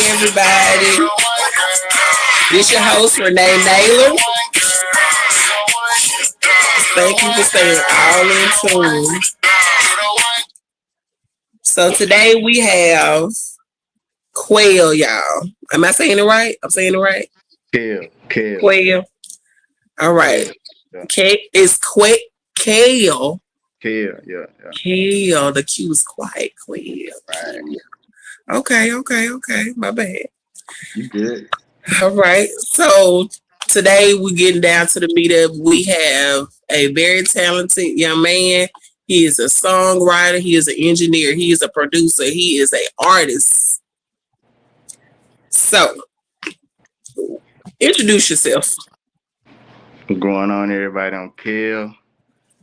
everybody. This your host, Renee Naylor. Thank you for staying all in tune. So today we have Quel, y'all. Am I saying it right? I'm saying it right? Quel. Quel. All right. Yeah, yeah. It's Kale. Yeah. Kale. The Q is quiet. Quel. Right. Okay. My bad. You good? All right. So today we're getting down to the meetup. We have a very talented young man. He is a songwriter. He is an engineer. He is a producer. He is an artist. So introduce yourself. What's going on, everybody? I'm Quel.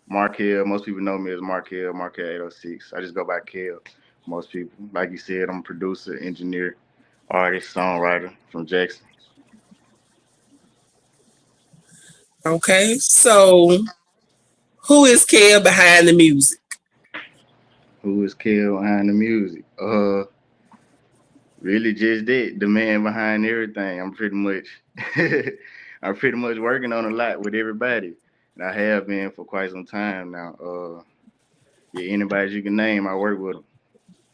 Markel. Most people know me as Markel 806. I just go by Quel. Most people. Like you said, I'm a producer, engineer, artist, songwriter from Jackson. Okay. So who is Kale behind the music? Who is Quel behind the music? Really just that. The man behind everything. I'm pretty much working on a lot with everybody. And I have been for quite some time now. Yeah, anybody you can name, I work with them.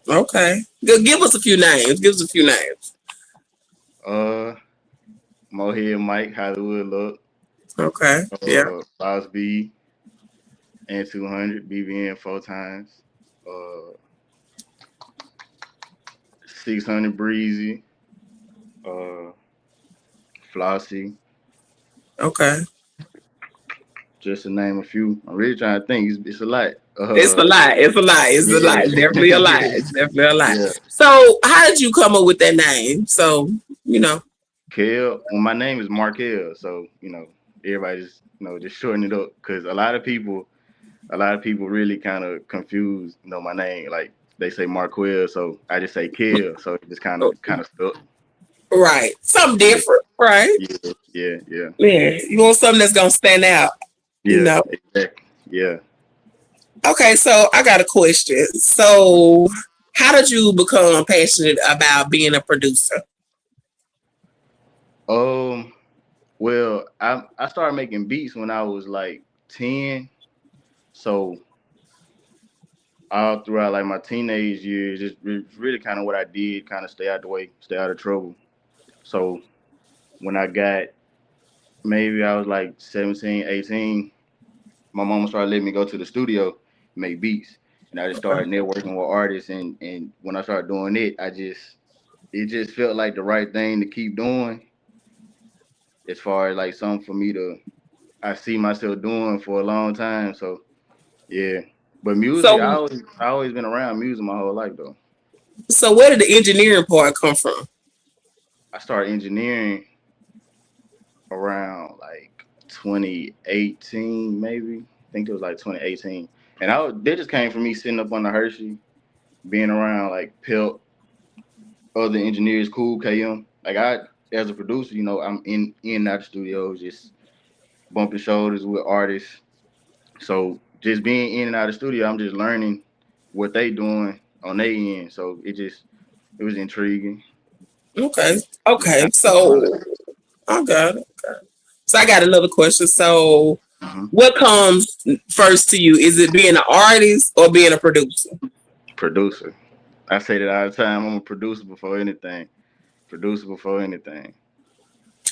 Okay. Give us a few names. Give us a few names. Uh, Mohead Mike, Hollywood Look, Okay. Yeah. Boss B, and 200, BBN 4 times, uh, 600 Breezy, uh, Flossie, Okay. just to name a few. I'm really trying to think. It's a lot. It's a lot. It's a lot. It's a lot. It's definitely a lot. Yeah. It's definitely a lot. Yeah. So how did you come up with that name? So, you know. Kel, well, my name is Markel, so everybody just just shorten it up because a lot of people really kind of confuse my name. Like they say Marquel, so I just say Kel, so it just kind of stuck. Right. Something Yeah, different. Right. yeah. Yeah. You want something that's gonna stand out, you Yeah, know. exactly. Yeah. Okay, so I got a question. So how did you become passionate about being a producer? Um. Well, I started making beats when I was like 10. So all throughout like my teenage years, it's really kind of what I did, kind of stay out the way, stay out of trouble. So when I got maybe I was like 17, 18, my mama started letting me go to the studio, make beats. And I just started networking with artists and when I started doing it just felt like the right thing to keep doing as far as like something for me to I see myself doing for a long time. So yeah. But music, I So always I always been around music my whole life though. so where did the engineering part come from? I started engineering around like 2018, maybe. I think it was like 2018. And they just came from me sitting up on the Hershey, being around like Pelt, other engineers, Cool, KM. Like as a producer, I'm in and out the studio, just bumping shoulders with artists. So just being in and out of the studio, I'm just learning what they doing on their end. So it was intriguing. Okay. Just Okay. kind So I got it. Okay. So I got another question. So of what comes first to you? Is it being an artist or being a producer? producer. I say that all the time. I'm a producer before anything. Producer before anything.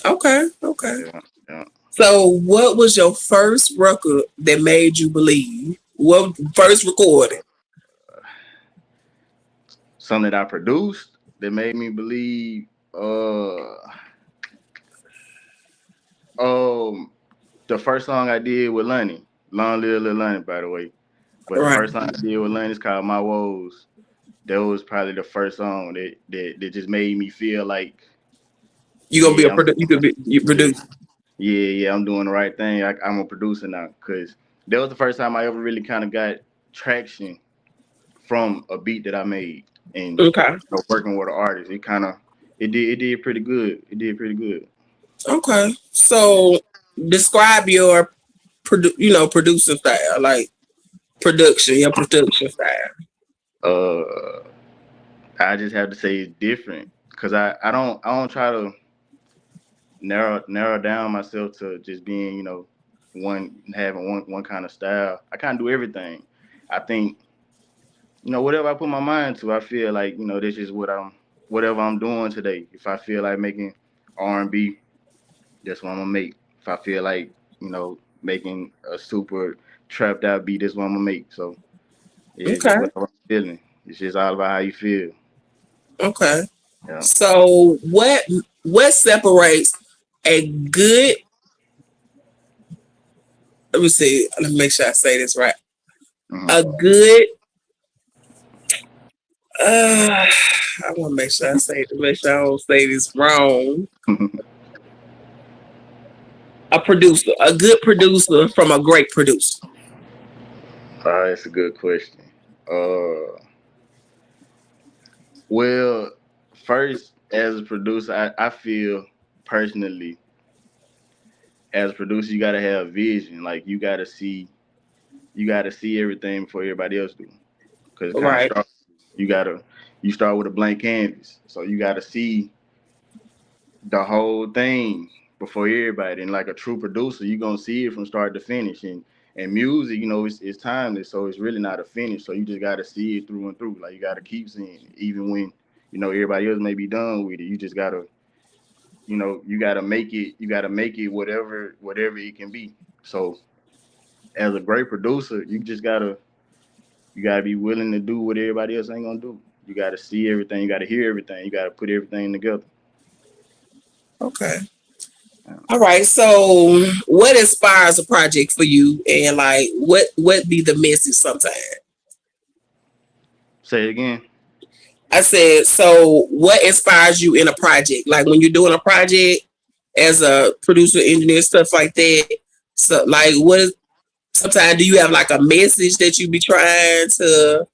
Okay. Okay. Yeah, yeah. So what was your first record that made you believe? What first recording? Something that I produced that made me believe. Um, the first song I did with Lonnie, Long Live Lil Lonnie, by the way. But the Right. first song I did with Lonnie is called My Woes. That was probably the first song that just made me feel like, You gonna be a yeah, I'm producer? You could be you yeah, produce. yeah, I'm doing the right thing. I'm a producer now because that was the first time I ever really kind of got traction from a beat that I made and Okay. working with an artist. It did pretty good. It did pretty good. Okay. So describe your producer style, like your production style. Uh, I just have to say it's different Cause I don't try to narrow down myself to just being, one having one kind of style. I kind of do everything. I think, whatever I put my mind to, I feel like, this is whatever I'm doing today. If I feel like making R&B, that's what I'm gonna make. If I feel like, making a super trapped out beat, that's what I'm gonna make. So yeah, just Okay. whatever I'm feeling. It's just all about how you feel. Okay. Yeah. So what separates a good, let me see, let me make sure I say this right. A Hmm. good I want to make sure I say make sure I don't say this wrong. A producer, a good producer from a great producer. That's a good question. Uh, well, first, as a producer, I feel personally, as a producer, you gotta have vision. Like you gotta see everything before everybody else do. Cause it kind of Right. starts. You start with a blank canvas, so you gotta see the whole thing before everybody. And like a true producer, you gonna see it from start to finish. And music, it's timeless, so it's really not a finish. So you just gotta see it through and through. Like you gotta keep seeing it, even when everybody else may be done with it. You just gotta, you gotta make it. You gotta make it whatever it can be. So as a great producer, you gotta be willing to do what everybody else ain't gonna do. You gotta see everything. You gotta hear everything. You gotta put everything together. Okay. All right. So what inspires a project for you and like what be the message sometimes? Say it again. I said, so what inspires you in a project? Like when you're doing a project as a producer, engineer, stuff like that. So like sometimes do you have like a message that you be trying to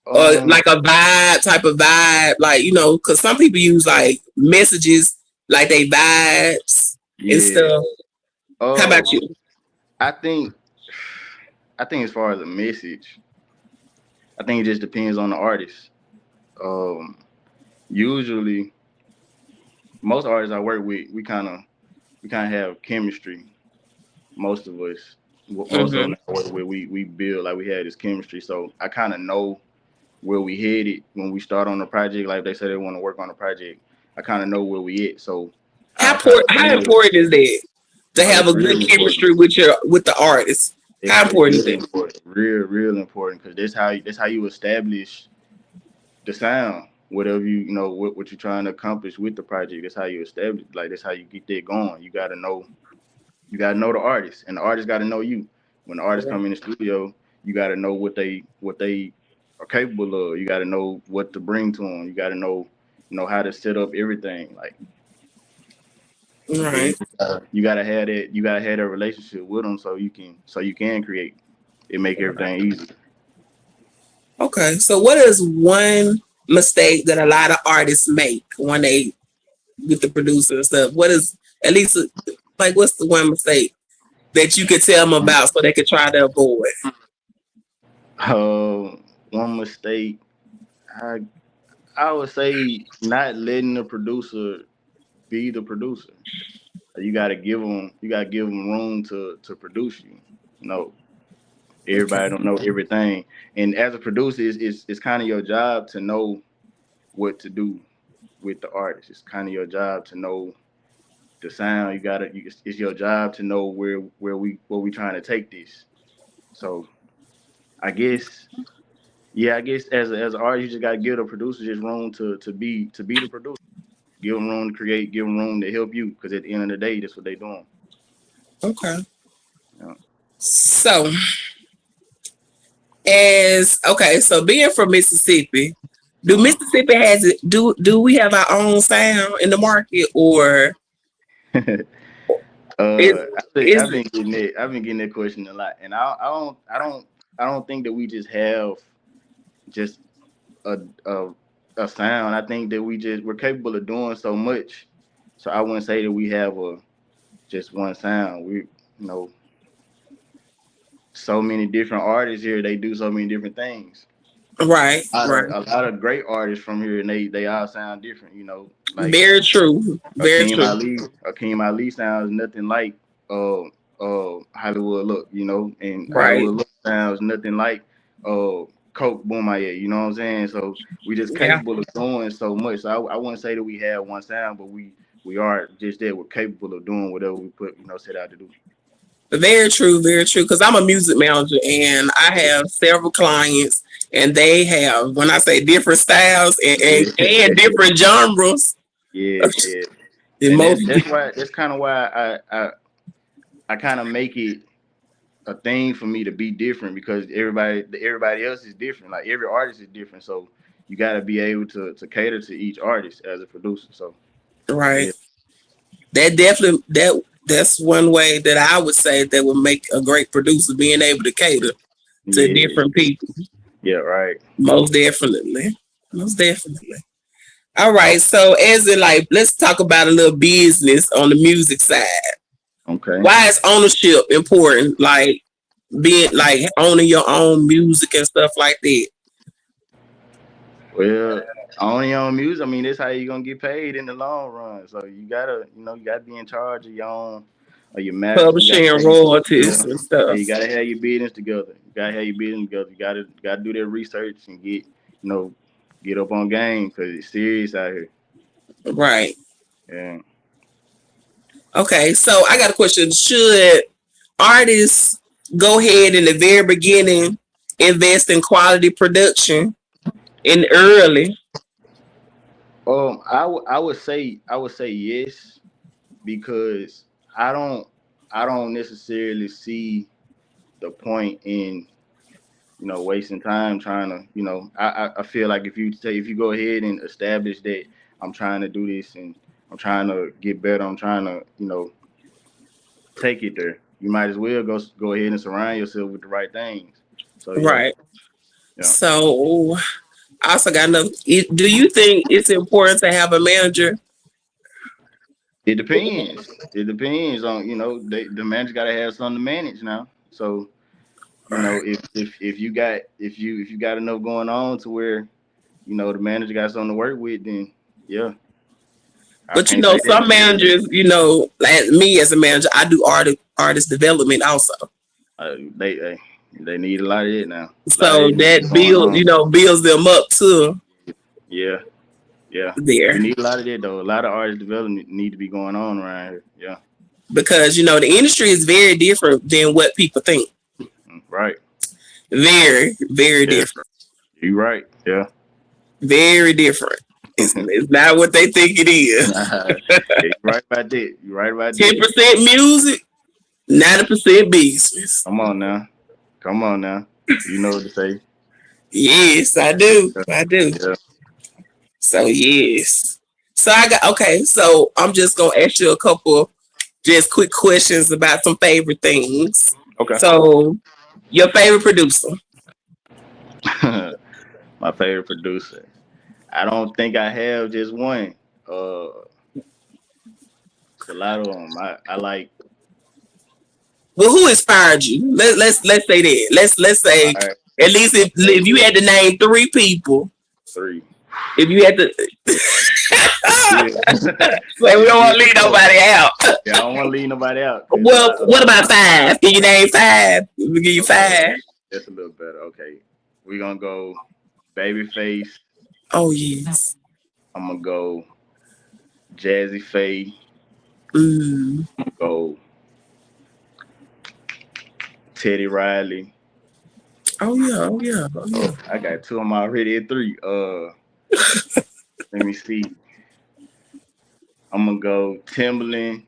or Um, like a vibe type of vibe, like because some people use like messages like they vibes and yeah. stuff. How Uh, about you? I think I think as far as a message, I think it just depends on the artist. Um, Usually, most artists I work with, we kind of have chemistry. Most of us, most of Mm-hmm. them I work with, we build like we had this chemistry. So I kind of know where we headed when we start on the project. Like they say they want to work on the project, I kind of know where we at. So I try to How build. important is that to Oh, have it's a good real important. chemistry with the artist? How It's important is real that? important, real important, because that's how you establish the sound. Whatever what you're trying to accomplish with the project. That's how you establish. Like that's how you get that going. You gotta know the artist, and the artist got to know you. When the artists come in the studio, you got to know what they are capable of. You got to know what to bring to them. You got to know how to set up everything. Like yeah, Right. you gotta have that. You gotta have that relationship with them so you can create. It make everything easy. Okay. So what is one mistake that a lot of artists make when they with the producer and stuff? What is at least like what's the one mistake that you could tell them about so they could try to avoid? One mistake, I I would say not letting the producer be the producer. You gotta give them room to produce you. You know, everybody Okay. don't know everything, and as a producer, it's kind of your job to know what to do with the artist. It's kind of your job to know the sound. It's your job to know where we trying to take this. So I guess yeah, I guess as an artist, you just gotta give the producer just room to be the producer. Give them room to create. Give them room to help you. Because at the end of the day, that's what they doing. Okay. You know? So so being from Mississippi, do Uh-huh. Mississippi has it do we have our own sound in the market or is I've is been getting that. I've been getting that question a lot, and I don't think that we just have just a a, a sound. I think that we're capable of doing so much. So I wouldn't say that we have a just one sound. You know, so many different artists here. They do so many different things. Right, right. A lot of great artists from here, and they all sound different. You know, like Very true. Very Akeem true. Ali. Akeem Ali sounds nothing like Hollywood Look. You know, and Right. Hollywood Look sounds nothing like uh Coke Boomaye. You know what I'm saying? So we just Yeah. capable of doing so much. So I wouldn't say that we have one sound, but we are just that we're capable of doing whatever we put set out to do. Very true, very true. Because I'm a music manager and I have several clients, and they have, when I say different styles Yeah, and different genres, yeah, yeah. the And most. that's kind of why I kind of make it a thing for me to be different because everybody else is different. Like every artist is different, so you got to be able to cater to each artist as a producer. So Right. yeah, That definitely that's one way that I would say that would make a great producer, being able to cater to yeah, different people. yeah, right. Most definitely. Most definitely. All right. So as in, like, let's talk about a little business on the music side. Okay. Why is ownership important? Like being like owning your own music and stuff like that. Well, on your own music, I mean, that's how you're gonna get paid in the long run. So you gotta be in charge of your own, of your masters. You gotta Publishing have, royalties yeah, and yeah, stuff. you gotta have your business together. You gotta have your business together. You gotta do that research and get up on game because it's serious out here. Right. Yeah. Okay. So I got a question. Should artists go ahead in the very beginning invest in quality production in early? I would say yes because I don't I don't necessarily see the point in wasting time trying to I feel like if you go ahead and establish that I'm trying to do this and I'm trying to get better, I'm trying to take it there. You might as well go ahead and surround yourself with the right things. So yeah, Right. yeah. So I also got another. Do you think it's important to have a manager? It depends. It depends on the manager got to have something to manage now. So Right. if if you got enough going on to where the manager got something to work with, then yeah, I But can't say that. some managers, like me as a manager, I do artist development also. Uh, they, they they need a lot of it now. A lot of So it need to be that going on. builds them up too Yeah, yeah. We there. need a lot of that though. A lot of artist development need to be going on around here. Yeah, Because the industry is very different than what people think. right. Very, very Yeah, different. you right. Yeah. Very different. It's not what they think it is. Yeah, you right about that. You right about that. 10% music, 90% business. Come on now. Come on now. You know what to say. Yes, I do. I do. Yeah. So yes. So I got okay. So I'm just gonna ask you a couple just quick questions about some favorite things. Okay. So your favorite producer? My favorite producer. I don't think I have just one. It's a lot of them. I like. Well, who inspired you? Let's say that. Let's say All right. at least if you had to name three people, Three. if you had to Yeah. say we don't want to leave nobody out. Yeah, I don't want to leave nobody out. Well, what about five? Can you name five? We give you five. That's a little better. Okay. We're gonna go Babyface. Oh yes. I'm gonna go Jazzy Faye. Mm. Go Teddy Riley. Oh yeah. Oh yeah. Oh yeah. Oh, I got two of them already at three. Let me see. I'm gonna go Timberland.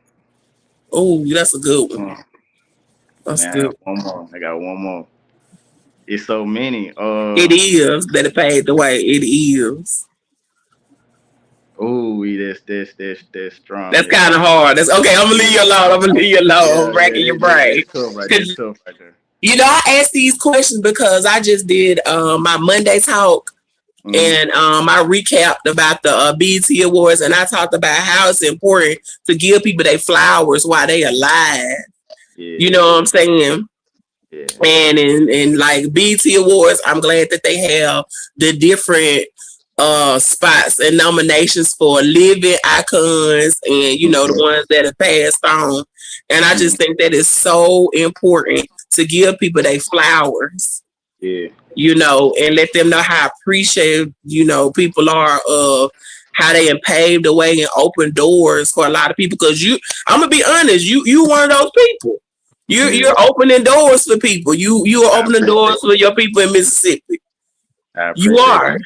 Oh, that's a good one. That's Man, I good. got one more. I got one more. It's so many. It is that it paved the way. It is. Oh, that's strong. That's That's kind of strong. hard. That's okay. I'm gonna leave you alone. I'm gonna leave you alone. Yeah, I'm yeah, racking your brain. that's tough right there. That's 'Cause, tough right there. I asked these questions because I just did my Monday talk, Mm-hmm. and I recapped about the BET Awards, and I talked about how it's important to give people their flowers while they alive. Yeah, You know what I'm saying? Yeah. And like BT Awards, I'm glad that they have the different spots and nominations for living icons and the Mm-hmm. ones that have passed on. And I Mm-hmm. just think that is so important to give people their flowers, Yeah. and let them know how appreciative, people are of how they have paved the way and opened doors for a lot of people. Because I'm gonna be honest, you one of those people. Yeah. You're opening doors for people. You are I opening appreciate doors for your people in Mississippi. I You appreciate are.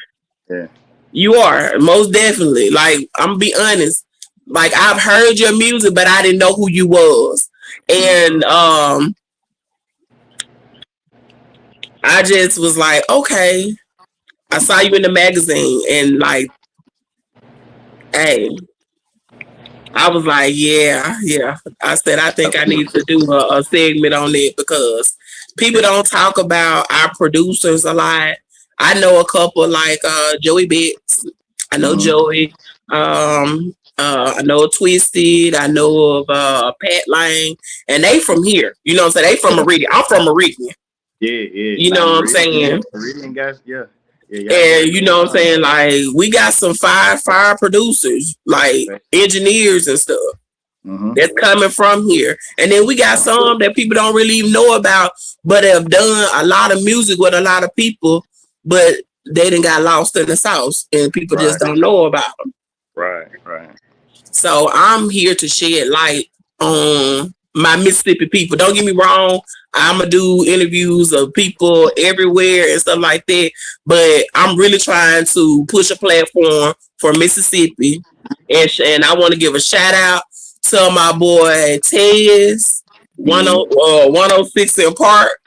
that. Yeah. You are most definitely. Like I'm gonna be honest. Like I've heard your music, but I didn't know who you was. Mm-hmm. And I just was like, okay. I saw you in the magazine, and like, hey, I was like, yeah, yeah. I said, I think I need to do a segment on it because people don't talk about our producers a lot. I know a couple like Joey Betts. I know Mm-hmm. Joey. I know Twisted. I know of Pat Lang, and they from here. You know what I'm saying? They from Yeah. Meridian. I'm from Meridian. Yeah. Yeah. You Now know what I'm saying? Meridian guys. Yeah. Yeah. Y'all got And it you going know what I'm on. saying? Like we got some fire producers, like engineers and stuff Mm-hmm. that's coming from here. And then we got some that people don't really even know about, but have done a lot of music with a lot of people, but they didn't got lost in the sauce and people just Right. don't know about them. Right. Right. So I'm here to shed light on my Mississippi people. Don't get me wrong. I'm gonna do interviews of people everywhere and stuff like that. But I'm really trying to push a platform for Mississippi, and I want to give a shout out to my boy Tez, Mm-hmm. 106 in Park.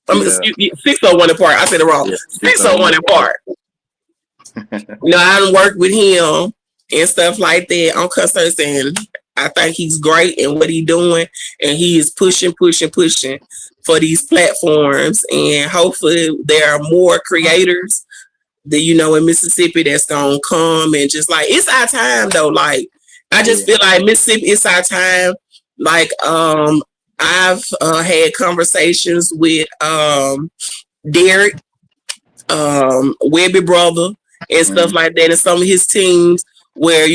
I mean, Yeah. excuse me, 601 in Park. I said it wrong. Yeah. 601 601. in Park. I done worked with him and stuff like that on concerts, and I think he's great in what he's doing, and he is pushing, pushing, pushing for these platforms, and hopefully there are more creators that in Mississippi that's gonna come and just like it's our time though. Like I just Yeah. feel like Mississippi, it's our time. Like I've had conversations with Derek Webby brother and stuff Mm-hmm. like that, and some of his teams where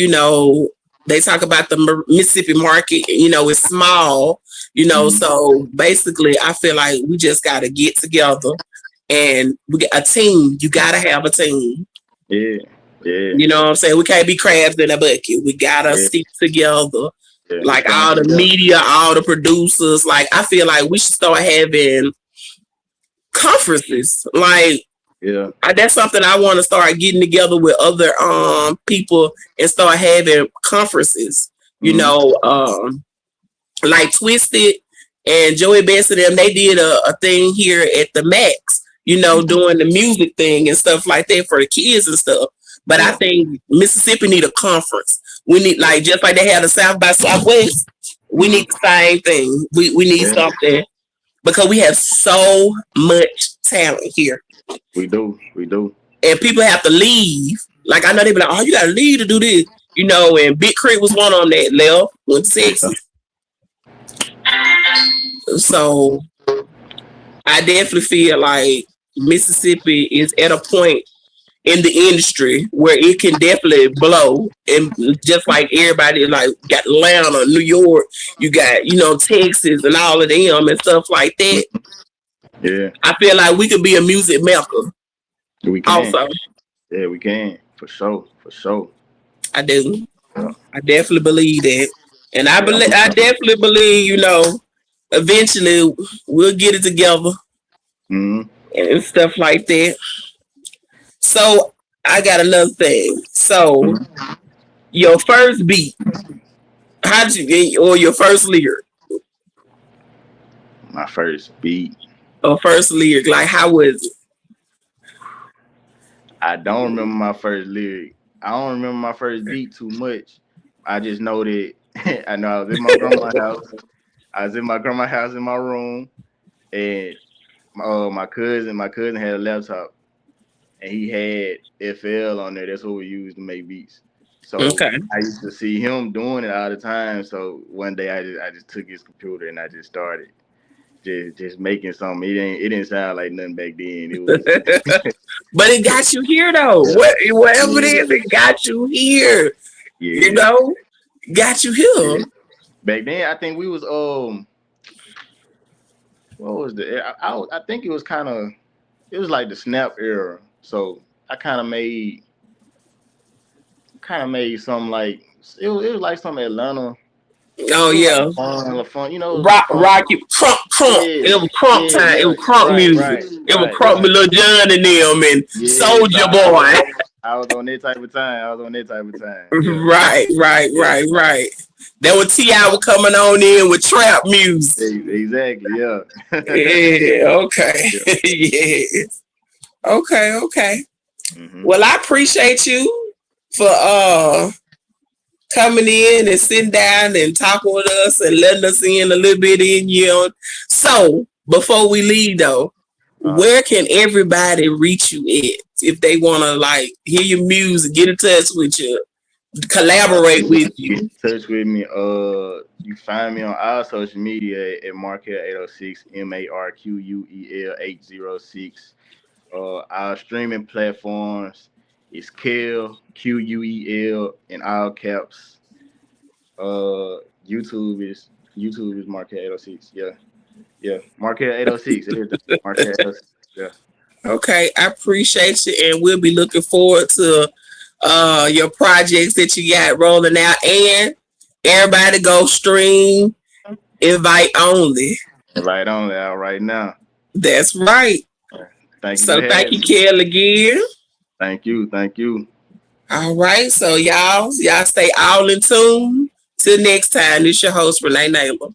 they talk about the Mississippi market. It's small. Mm-hmm. So basically, I feel like we just got to get together and we get a team. You got to have a team. Yeah. Yeah. You know what I'm saying? We can't be crabs in a bucket. We gotta Yeah. stick together. Yeah. We Like stand all the together. media, all the producers. Like I feel like we should start having conferences. Like Yeah. that's something I want to start getting together with other people and start having conferences. You Mm-hmm. know, like Twisted and Joey Best and them, they did a thing here at the Max. Doing the music thing and stuff like that for the kids and stuff. But I Yeah. think Mississippi need a conference. We need Yeah. like just like they had a South by Southwest. We Mm-hmm. need the same thing. We need Yeah. something because we have so much talent here. We do. We do. And people have to leave. Like I know they be like, oh, you gotta leave to do this, And Big Crit was one of them that left, went to Yeah. Texas. So I definitely feel like Mississippi is at a point in the industry where it can definitely blow. And just like everybody, like got Atlanta, New York, you got Texas and all of them and stuff like that. Yeah. I feel like we could be a music mecca. We can. Also, Yeah, we can. For sure. For sure. I do. Yeah. I definitely believe that, and I Yeah. believe I definitely believe eventually we'll get it together Mm-hmm. and stuff like that. So I got another thing. So Mm-hmm. your first beat, how'd you get, or your first lyric, My first beat. or first lyric, like how was it? I don't remember my first lyric. I don't remember my first beat too much. I just know that I know I was in my grandma's house. I was in my grandma's house in my room, and my cousin had a laptop, and he had FL on there. That's what we used to make beats. So Okay, I used to see him doing it all the time. So one day I just took his computer and I just started just making something. It didn't sound like nothing back then. It was But it got you here though. yeah, Whatever it yeah, is, it got you here. You yeah, know, got you yeah. here. Back then, I think we was what was the? I think it was kind of it was like the snap era. So I kind of made something like it was like some Atlanta. Oh It was like yeah. fun. You know, it was some Rock, fun. rocky, crunk. Yeah, It was crunk yeah, time. It yeah. was crunk Right, music. right, It was right, crunk with right. Lil Jon and them and Yeah, so Soldier Boy. I was on that type of time. I was on that type of time. Yeah, Right, right, yeah. right, right. That was T.I. was coming on in with trap music. Exactly. Yeah. Yeah, okay. Yeah. Yes. Okay, okay. Hmm. Well, I appreciate you for coming in and sitting down and talking with us and letting us in a little bit in you. So before we leave though, Uh, where can everybody reach you at if they want to like hear your music, get in touch with you, collaborate with get you? in touch with me. You can find me on all social media at Marquel 806 MARQUEL 806. Our streaming platforms is Quel QUEL in all caps. Uh, YouTube is Marquel 806. Yeah, yeah, Marquel 806. It is Marquel 806. Yeah. Okay, I appreciate you, and we'll be looking forward to your projects that you got rolling out. And everybody go stream, invite only. Right on there right now. That's right. Thank you for So thank you, having me. Kel, again. Thank you. Thank you. All right. So y'all stay all in tune. Till next time, this your host, Renee Naylor.